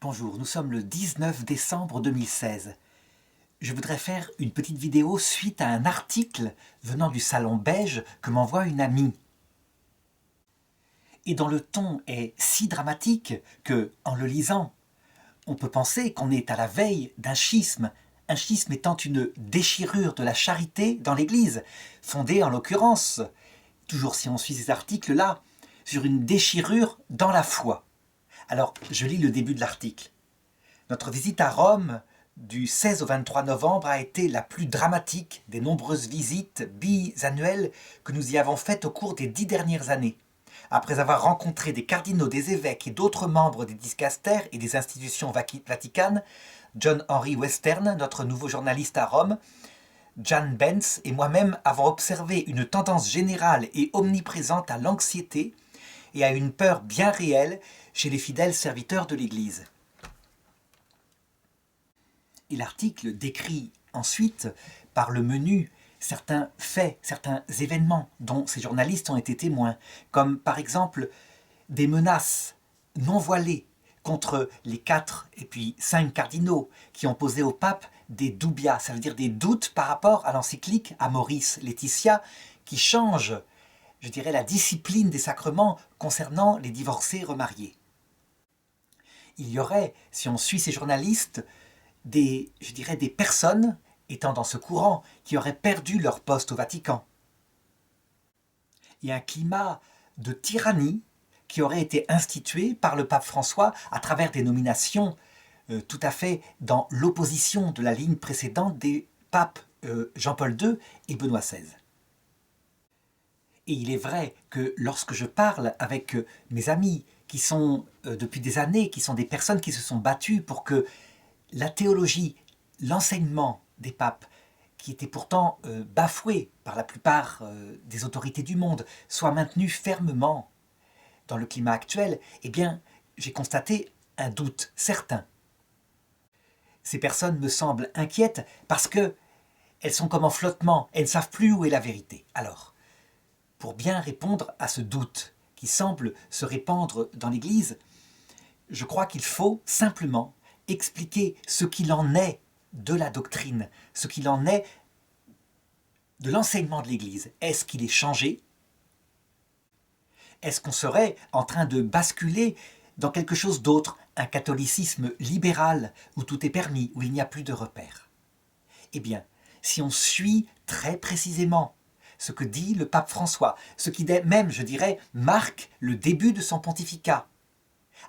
Bonjour, nous sommes le 19 décembre 2016. Je voudrais faire une petite vidéo suite à un article venant du Salon Beige que m'envoie une amie. Et dont le ton est si dramatique que, en le lisant, on peut penser qu'on est à la veille d'un schisme. Un schisme étant une déchirure de la charité dans l'Église, fondée en l'occurrence, toujours si on suit ces articles-là, sur une déchirure dans la foi. Alors, je lis le début de l'article. Notre visite à Rome du 16 au 23 novembre a été la plus dramatique des nombreuses visites bisannuelles que nous y avons faites au cours des 10 dernières années. Après avoir rencontré des cardinaux, des évêques et d'autres membres des dicastères et des institutions vaticanes, John Henry Western, notre nouveau journaliste à Rome, Jan Benz et moi-même avons observé une tendance générale et omniprésente à l'anxiété et à une peur bien réelle chez les fidèles serviteurs de l'Église. Et l'article décrit ensuite, par le menu, certains faits, certains événements dont ces journalistes ont été témoins, comme par exemple des menaces non voilées contre les 4 et puis 5 cardinaux qui ont posé au pape des dubias, ça veut dire des doutes par rapport à l'encyclique Amoris Laetitia qui change, je dirais, la discipline des sacrements concernant les divorcés remariés. Il y aurait, si on suit ces journalistes, des personnes étant dans ce courant qui auraient perdu leur poste au Vatican. Il y a un climat de tyrannie qui aurait été institué par le pape François à travers des nominations tout à fait dans l'opposition de la ligne précédente des papes Jean-Paul II et Benoît XVI. Et il est vrai que lorsque je parle avec mes amis qui sont depuis des années, qui sont des personnes qui se sont battues pour que la théologie, l'enseignement des papes, qui était pourtant bafoué par la plupart des autorités du monde, soit maintenu fermement dans le climat actuel, eh bien, j'ai constaté un doute certain. Ces personnes me semblent inquiètes parce qu'elles sont comme en flottement, elles ne savent plus où est la vérité. Alors, pour bien répondre à ce doute qui semble se répandre dans l'Église, je crois qu'il faut simplement expliquer ce qu'il en est de la doctrine, ce qu'il en est de l'enseignement de l'Église. Est-ce qu'il est changé? Est-ce qu'on serait en train de basculer dans quelque chose d'autre, un catholicisme libéral où tout est permis, où il n'y a plus de repères? Eh bien, si on suit très précisément ce que dit le pape François, ce qui même, je dirais, marque le début de son pontificat,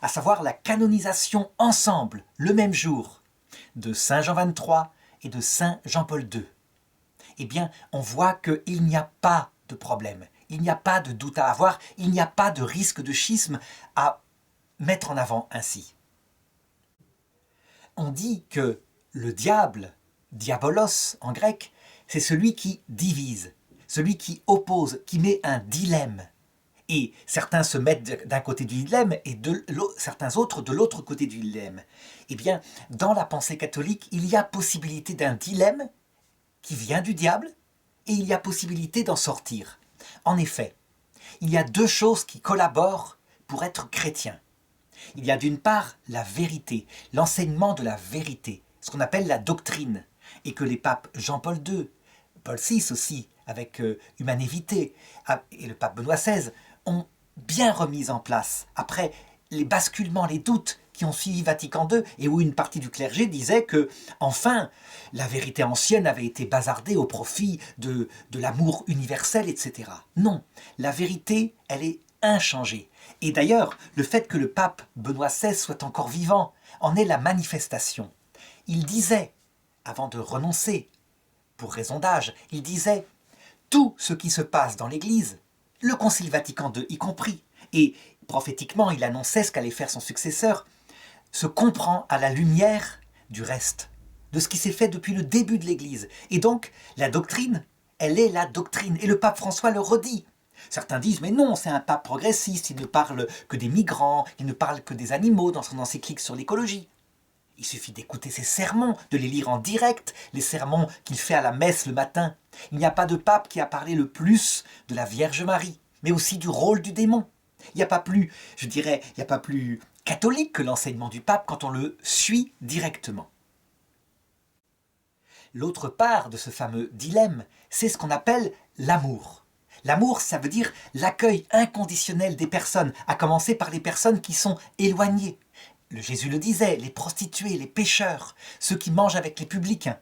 à savoir la canonisation ensemble, le même jour, de Saint Jean XXIII et de Saint Jean-Paul II, eh bien, on voit qu'il n'y a pas de problème, il n'y a pas de doute à avoir, il n'y a pas de risque de schisme à mettre en avant ainsi. On dit que le diable, diabolos en grec, c'est celui qui divise, celui qui oppose, qui met un dilemme. Et certains se mettent d'un côté du dilemme et certains autres de l'autre côté du dilemme. Eh bien, dans la pensée catholique, il y a possibilité d'un dilemme qui vient du diable et il y a possibilité d'en sortir. En effet, il y a deux choses qui collaborent pour être chrétien. Il y a d'une part la vérité, l'enseignement de la vérité, ce qu'on appelle la doctrine, et que les papes Jean-Paul II, Paul VI aussi, avec Humanae Vitae, et le pape Benoît XVI, ont bien remis en place, après les basculements, les doutes qui ont suivi Vatican II, et où une partie du clergé disait que, enfin, la vérité ancienne avait été bazardée au profit de l'amour universel, etc. Non, la vérité, elle est inchangée. Et d'ailleurs, le fait que le pape Benoît XVI soit encore vivant en est la manifestation. Il disait, avant de renoncer, pour raison d'âge, il disait « Tout ce qui se passe dans l'Église, le Concile Vatican II y compris, et prophétiquement il annonçait ce qu'allait faire son successeur, se comprend à la lumière du reste, de ce qui s'est fait depuis le début de l'Église. Et donc, la doctrine, elle est la doctrine, et le pape François le redit. Certains disent, mais non, c'est un pape progressiste, il ne parle que des migrants, il ne parle que des animaux dans son encyclique sur l'écologie. Il suffit d'écouter ses sermons, de les lire en direct, les sermons qu'il fait à la messe le matin. Il n'y a pas de pape qui a parlé le plus de la Vierge Marie, mais aussi du rôle du démon. Il n'y a pas plus, je dirais, il n'y a pas plus catholique que l'enseignement du pape quand on le suit directement. L'autre part de ce fameux dilemme, c'est ce qu'on appelle l'amour. L'amour, ça veut dire l'accueil inconditionnel des personnes, à commencer par les personnes qui sont éloignées. Jésus le disait, les prostituées, les pécheurs, ceux qui mangent avec les publicains.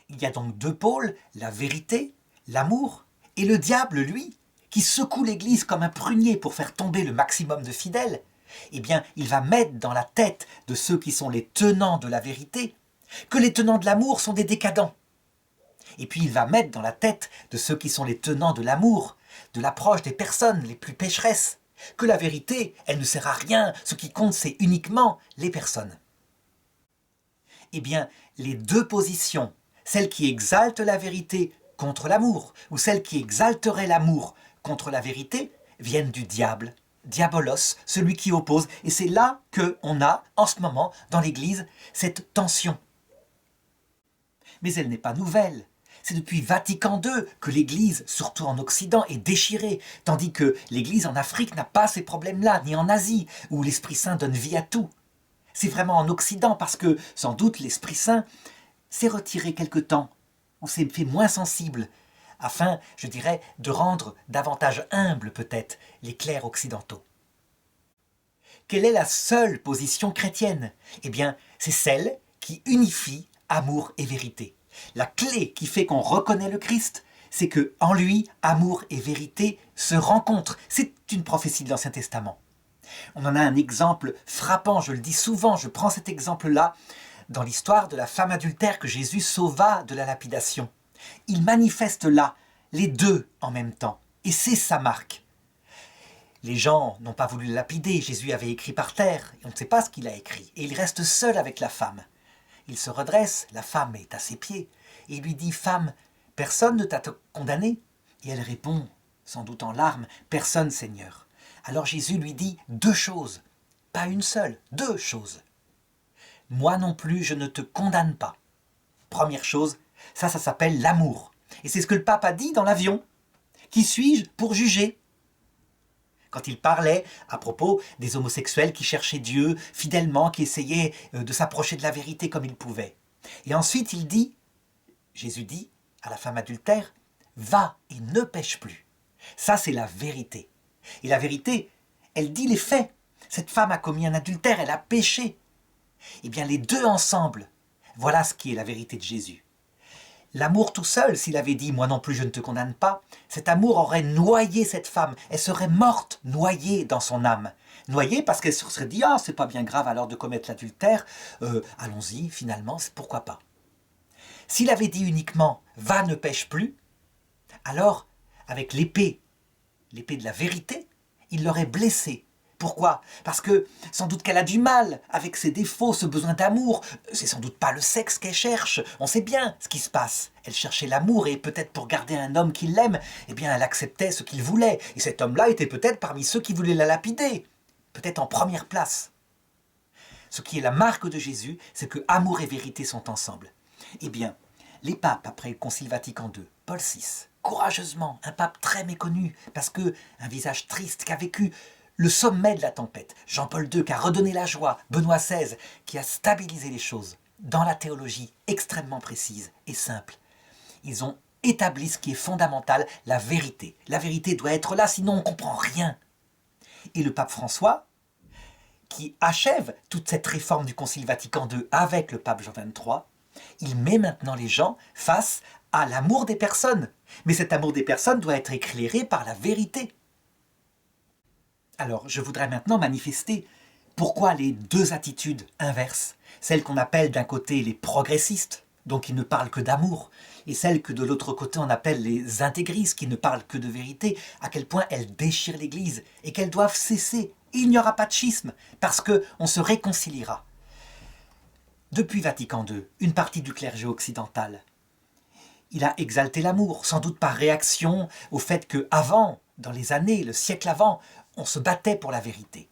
Il y a donc deux pôles, la vérité, l'amour, et le diable, lui, qui secoue l'Église comme un prunier pour faire tomber le maximum de fidèles. Eh bien, il va mettre dans la tête de ceux qui sont les tenants de la vérité que les tenants de l'amour sont des décadents. Et puis il va mettre dans la tête de ceux qui sont les tenants de l'amour, de l'approche des personnes les plus pécheresses, que la vérité, elle ne sert à rien, ce qui compte c'est uniquement les personnes. Eh bien, les deux positions, celle qui exalte la vérité contre l'amour, ou celle qui exalterait l'amour contre la vérité, viennent du diable, diabolos, celui qui oppose, et c'est là qu'on a, en ce moment, dans l'Église, cette tension. Mais elle n'est pas nouvelle. C'est depuis Vatican II que l'Église, surtout en Occident, est déchirée, tandis que l'Église en Afrique n'a pas ces problèmes-là, ni en Asie, où l'Esprit Saint donne vie à tout. C'est vraiment en Occident, parce que, sans doute, l'Esprit Saint s'est retiré quelque temps. On s'est fait moins sensible, afin, je dirais, de rendre davantage humbles, peut-être, les clercs occidentaux. Quelle est la seule position chrétienne? Eh bien, c'est celle qui unifie amour et vérité. La clé qui fait qu'on reconnaît le Christ, c'est que en lui, amour et vérité se rencontrent. C'est une prophétie de l'Ancien Testament. On en a un exemple frappant, je le dis souvent, je prends cet exemple-là dans l'histoire de la femme adultère que Jésus sauva de la lapidation. Il manifeste là les deux en même temps, et c'est sa marque. Les gens n'ont pas voulu le lapider, Jésus avait écrit par terre, et on ne sait pas ce qu'il a écrit, et il reste seul avec la femme. Il se redresse, la femme est à ses pieds, et il lui dit « Femme, personne ne t'a condamné ?» Et elle répond, sans doute en larmes, « Personne, Seigneur. » Alors Jésus lui dit deux choses, pas une seule, deux choses. « Moi non plus, je ne te condamne pas. » Première chose, ça s'appelle l'amour. Et c'est ce que le pape a dit dans l'avion. Qui suis-je pour juger ? Quand il parlait à propos des homosexuels qui cherchaient Dieu fidèlement, qui essayaient de s'approcher de la vérité comme ils pouvaient. Et ensuite il dit, Jésus dit à la femme adultère, « Va et ne pêche plus. » Ça c'est la vérité. Et la vérité, elle dit les faits. Cette femme a commis un adultère, elle a péché. Eh bien les deux ensemble, voilà ce qui est la vérité de Jésus. L'amour tout seul, s'il avait dit « moi non plus je ne te condamne pas », cet amour aurait noyé cette femme, elle serait morte, noyée dans son âme. Noyée parce qu'elle se serait dit « ah, c'est pas bien grave alors de commettre l'adultère, allons-y, finalement, pourquoi pas ». S'il avait dit uniquement « va, ne pêche plus », alors, avec l'épée de la vérité, il l'aurait blessée. Pourquoi? Parce que sans doute qu'elle a du mal avec ses défauts, ce besoin d'amour. C'est sans doute pas le sexe qu'elle cherche. On sait bien ce qui se passe. Elle cherchait l'amour et peut-être pour garder un homme qui l'aime, eh bien elle acceptait ce qu'il voulait. Et cet homme-là était peut-être parmi ceux qui voulaient la lapider. Peut-être en première place. Ce qui est la marque de Jésus, c'est que amour et vérité sont ensemble. Eh bien, les papes, après le Concile Vatican II, Paul VI, courageusement, un pape très méconnu, parce que un visage triste qui a vécu le sommet de la tempête, Jean-Paul II qui a redonné la joie, Benoît XVI qui a stabilisé les choses dans la théologie extrêmement précise et simple. Ils ont établi ce qui est fondamental, la vérité. La vérité doit être là, sinon on ne comprend rien. Et le pape François, qui achève toute cette réforme du Concile Vatican II avec le pape Jean XXIII, il met maintenant les gens face à l'amour des personnes. Mais cet amour des personnes doit être éclairé par la vérité. Alors, je voudrais maintenant manifester pourquoi les deux attitudes inverses, celles qu'on appelle d'un côté les progressistes, donc qui ne parlent que d'amour, et celles que de l'autre côté on appelle les intégristes, qui ne parlent que de vérité, à quel point elles déchirent l'Église et qu'elles doivent cesser. Il n'y aura pas de schisme, parce qu'on se réconciliera. Depuis Vatican II, une partie du clergé occidental, il a exalté l'amour, sans doute par réaction au fait qu'avant, dans les années, le siècle avant, on se battait pour la vérité.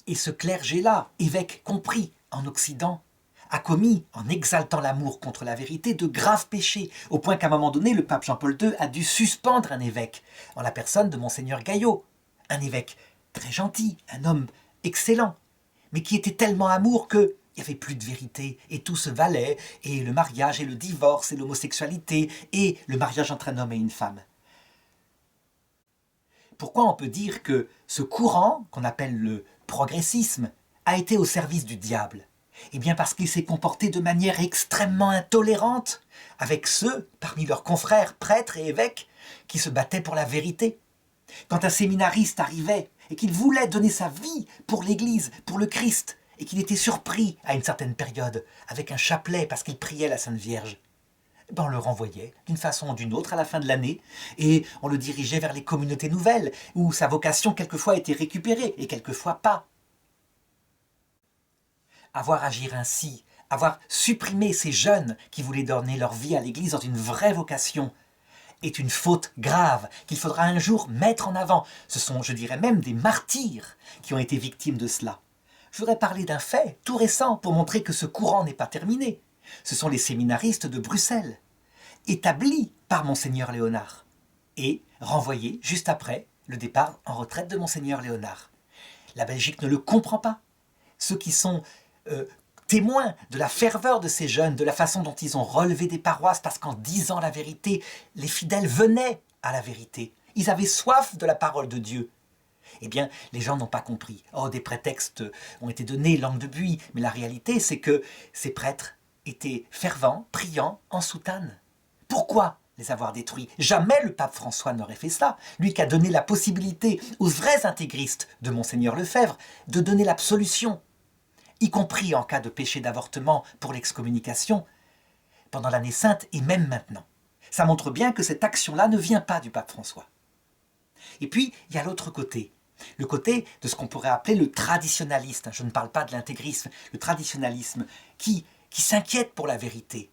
Et ce clergé-là, évêque compris en Occident, a commis, en exaltant l'amour contre la vérité, de graves péchés, au point qu'à un moment donné, le pape Jean-Paul II a dû suspendre un évêque, en la personne de Monseigneur Gaillot, un évêque très gentil, un homme excellent, mais qui était tellement amour que il n'y avait plus de vérité, et tout se valait, et le mariage, et le divorce, et l'homosexualité, et le mariage entre un homme et une femme. Pourquoi on peut dire que ce courant, qu'on appelle le progressisme, a été au service du diable? Eh bien parce qu'il s'est comporté de manière extrêmement intolérante avec ceux, parmi leurs confrères prêtres et évêques, qui se battaient pour la vérité. Quand un séminariste arrivait et qu'il voulait donner sa vie pour l'Église, pour le Christ, et qu'il était surpris à une certaine période avec un chapelet parce qu'il priait la Sainte Vierge, on le renvoyait d'une façon ou d'une autre à la fin de l'année et on le dirigeait vers les communautés nouvelles où sa vocation quelquefois était récupérée et quelquefois pas. Avoir agi ainsi, avoir supprimé ces jeunes qui voulaient donner leur vie à l'Église dans une vraie vocation, est une faute grave qu'il faudra un jour mettre en avant. Ce sont, je dirais même, des martyrs qui ont été victimes de cela. Je voudrais parler d'un fait tout récent pour montrer que ce courant n'est pas terminé. Ce sont les séminaristes de Bruxelles, établis par Monseigneur Léonard et renvoyés juste après le départ en retraite de Monseigneur Léonard. La Belgique ne le comprend pas. Ceux qui sont témoins de la ferveur de ces jeunes, de la façon dont ils ont relevé des paroisses, parce qu'en disant la vérité, les fidèles venaient à la vérité. Ils avaient soif de la parole de Dieu. Eh bien, les gens n'ont pas compris. Oh, des prétextes ont été donnés, langue de buis, mais la réalité, c'est que ces prêtres étaient fervents, priants, en soutane. Pourquoi les avoir détruits? Jamais le pape François n'aurait fait cela. Lui qui a donné la possibilité aux vrais intégristes de Monseigneur Lefebvre de donner l'absolution, y compris en cas de péché d'avortement pour l'excommunication, pendant l'année sainte et même maintenant. Ça montre bien que cette action-là ne vient pas du pape François. Et puis, il y a l'autre côté. Le côté de ce qu'on pourrait appeler le traditionnaliste. Je ne parle pas de l'intégrisme. Le traditionnalisme qui s'inquiète pour la vérité.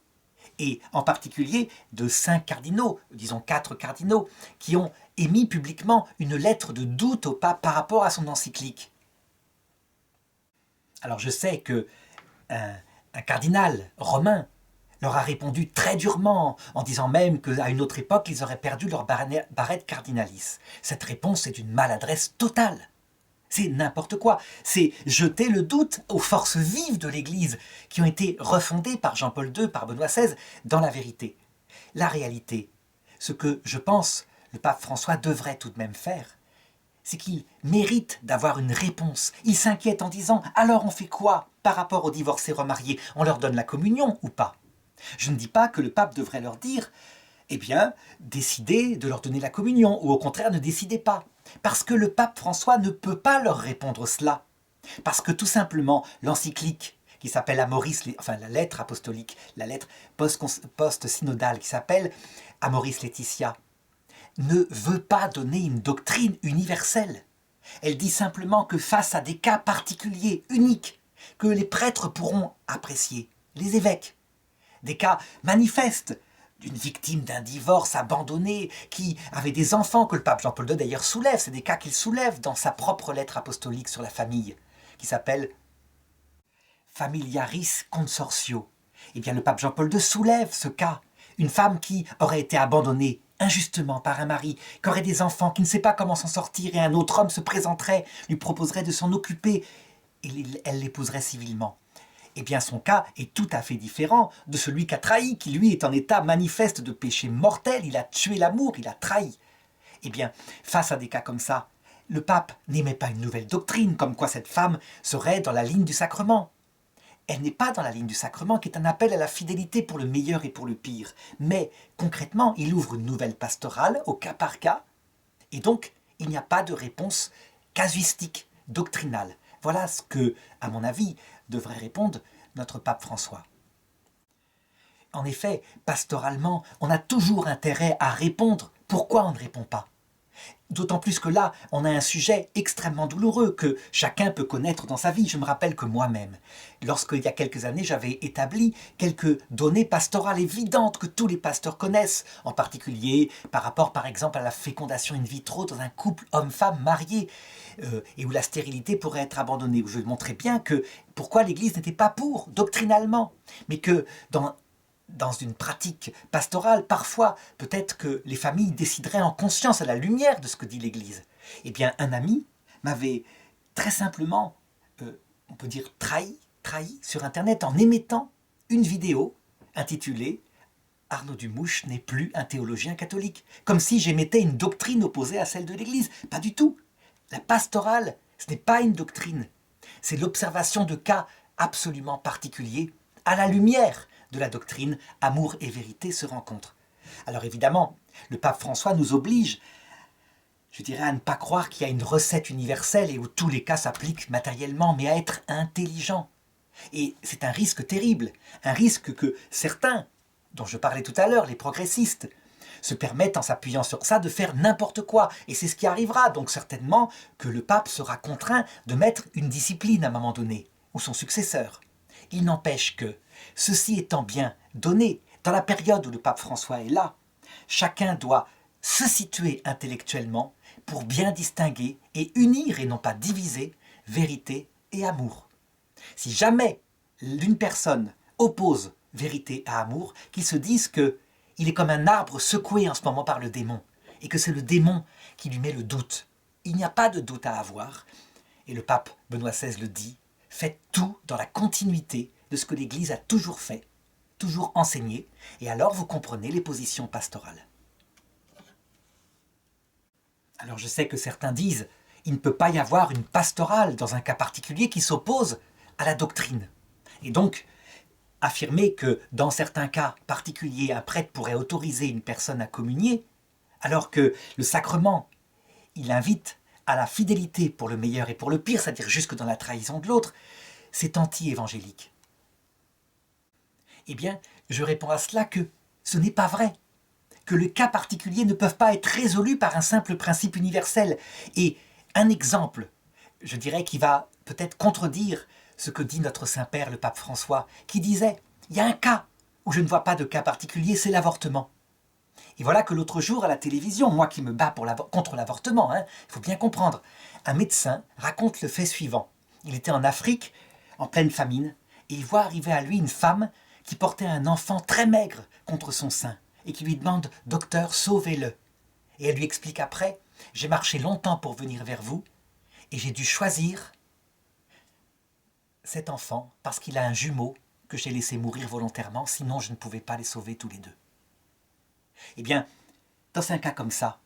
Et en particulier de 5 cardinaux, disons 4 cardinaux, qui ont émis publiquement une lettre de doute au pape par rapport à son encyclique. Alors je sais qu'un cardinal romain leur a répondu très durement, en disant même qu'à une autre époque, ils auraient perdu leur barrette cardinalis. Cette réponse est une maladresse totale. C'est n'importe quoi. C'est jeter le doute aux forces vives de l'Église qui ont été refondées par Jean-Paul II, par Benoît XVI, dans la vérité. La réalité, ce que je pense le pape François devrait tout de même faire, c'est qu'il mérite d'avoir une réponse. Il s'inquiète en disant « Alors on fait quoi par rapport aux divorcés remariés? On leur donne la communion ou pas ?» Je ne dis pas que le pape devrait leur dire « Eh bien, décidez de leur donner la communion » ou au contraire ne décidez pas. Parce que le pape François ne peut pas leur répondre cela. Parce que tout simplement, l'encyclique qui s'appelle Amoris, enfin la lettre apostolique, la lettre post-synodale qui s'appelle Amoris Laetitia, ne veut pas donner une doctrine universelle. Elle dit simplement que face à des cas particuliers, uniques, que les prêtres pourront apprécier, les évêques, des cas manifestes, d'une victime d'un divorce abandonné, qui avait des enfants, que le pape Jean-Paul II d'ailleurs soulève, c'est des cas qu'il soulève dans sa propre lettre apostolique sur la famille, qui s'appelle Familiaris Consortio. Eh bien le pape Jean-Paul II soulève ce cas, une femme qui aurait été abandonnée injustement par un mari, qui aurait des enfants, qui ne sait pas comment s'en sortir, et un autre homme se présenterait, lui proposerait de s'en occuper, et elle l'épouserait civilement. Eh bien son cas est tout à fait différent de celui qu'a trahi, qui lui est en état manifeste de péché mortel, il a tué l'amour, il a trahi. Eh bien, face à des cas comme ça, le pape n'émet pas une nouvelle doctrine, comme quoi cette femme serait dans la ligne du sacrement. Elle n'est pas dans la ligne du sacrement, qui est un appel à la fidélité pour le meilleur et pour le pire. Mais, concrètement, il ouvre une nouvelle pastorale, au cas par cas, et donc, il n'y a pas de réponse casuistique, doctrinale. Voilà ce que, à mon avis, devrait répondre notre pape François. En effet, pastoralement, on a toujours intérêt à répondre. Pourquoi on ne répond pas? D'autant plus que là, on a un sujet extrêmement douloureux que chacun peut connaître dans sa vie. Je me rappelle que moi-même, lorsqu'il y a quelques années, j'avais établi quelques données pastorales évidentes que tous les pasteurs connaissent, en particulier par rapport, par exemple, à la fécondation in vitro dans un couple homme-femme marié, et où la stérilité pourrait être abandonnée, où je montrais bien que pourquoi l'Église n'était pas pour, doctrinalement, mais que dans une pratique pastorale, parfois, peut-être que les familles décideraient en conscience à la lumière de ce que dit l'Église. Eh bien, un ami m'avait très simplement, on peut dire trahi sur Internet en émettant une vidéo intitulée « Arnaud Dumouche n'est plus un théologien catholique », comme si j'émettais une doctrine opposée à celle de l'Église. Pas du tout. La pastorale, ce n'est pas une doctrine, c'est l'observation de cas absolument particuliers à la lumière de la doctrine « Amour et vérité se rencontrent ». Alors évidemment, le pape François nous oblige, je dirais, à ne pas croire qu'il y a une recette universelle et où tous les cas s'appliquent matériellement, mais à être intelligent. Et c'est un risque terrible, un risque que certains, dont je parlais tout à l'heure, les progressistes, se permettent en s'appuyant sur ça de faire n'importe quoi. Et c'est ce qui arrivera, donc certainement que le pape sera contraint de mettre une discipline à un moment donné, ou son successeur. Il n'empêche que, ceci étant bien donné, dans la période où le pape François est là, chacun doit se situer intellectuellement pour bien distinguer et unir et non pas diviser vérité et amour. Si jamais l'une personne oppose vérité à amour, qu'il se dise qu'il est comme un arbre secoué en ce moment par le démon, et que c'est le démon qui lui met le doute. Il n'y a pas de doute à avoir, et le pape Benoît XVI le dit, faites tout dans la continuité de ce que l'Église a toujours fait, toujours enseigné, et alors vous comprenez les positions pastorales. Alors je sais que certains disent, il ne peut pas y avoir une pastorale dans un cas particulier qui s'oppose à la doctrine. Et donc, affirmer que dans certains cas particuliers, un prêtre pourrait autoriser une personne à communier, alors que le sacrement, il invite à la fidélité pour le meilleur et pour le pire, c'est-à-dire jusque dans la trahison de l'autre, c'est anti-évangélique. Eh bien, je réponds à cela que ce n'est pas vrai, que les cas particuliers ne peuvent pas être résolus par un simple principe universel. Et un exemple, je dirais, qui va peut-être contredire ce que dit notre Saint-Père, le pape François, qui disait « il y a un cas où je ne vois pas de cas particulier, c'est l'avortement ». Et voilà que l'autre jour à la télévision, moi qui me bats contre l'avortement, il faut bien comprendre, un médecin raconte le fait suivant. Il était en Afrique, en pleine famine, et il voit arriver à lui une femme qui portait un enfant très maigre contre son sein, et qui lui demande « Docteur, sauvez-le ». Et elle lui explique après « J'ai marché longtemps pour venir vers vous, et j'ai dû choisir cet enfant parce qu'il a un jumeau que j'ai laissé mourir volontairement, sinon je ne pouvais pas les sauver tous les deux. » Eh bien, dans un cas comme ça,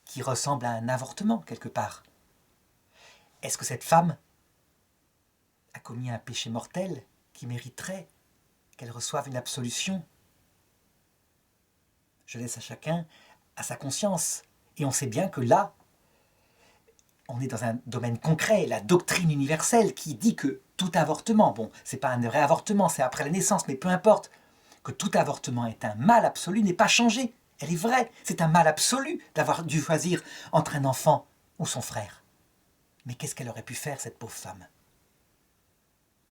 qui ressemble à un avortement quelque part, est-ce que cette femme a commis un péché mortel qui mériterait qu'elle reçoive une absolution? Je laisse à chacun à sa conscience. Et on sait bien que là, on est dans un domaine concret, la doctrine universelle qui dit que tout avortement, bon, c'est pas un vrai avortement, c'est après la naissance, mais peu importe, que tout avortement est un mal absolu n'est pas changé. Elle est vraie, c'est un mal absolu d'avoir dû choisir entre un enfant ou son frère. Mais qu'est-ce qu'elle aurait pu faire, cette pauvre femme?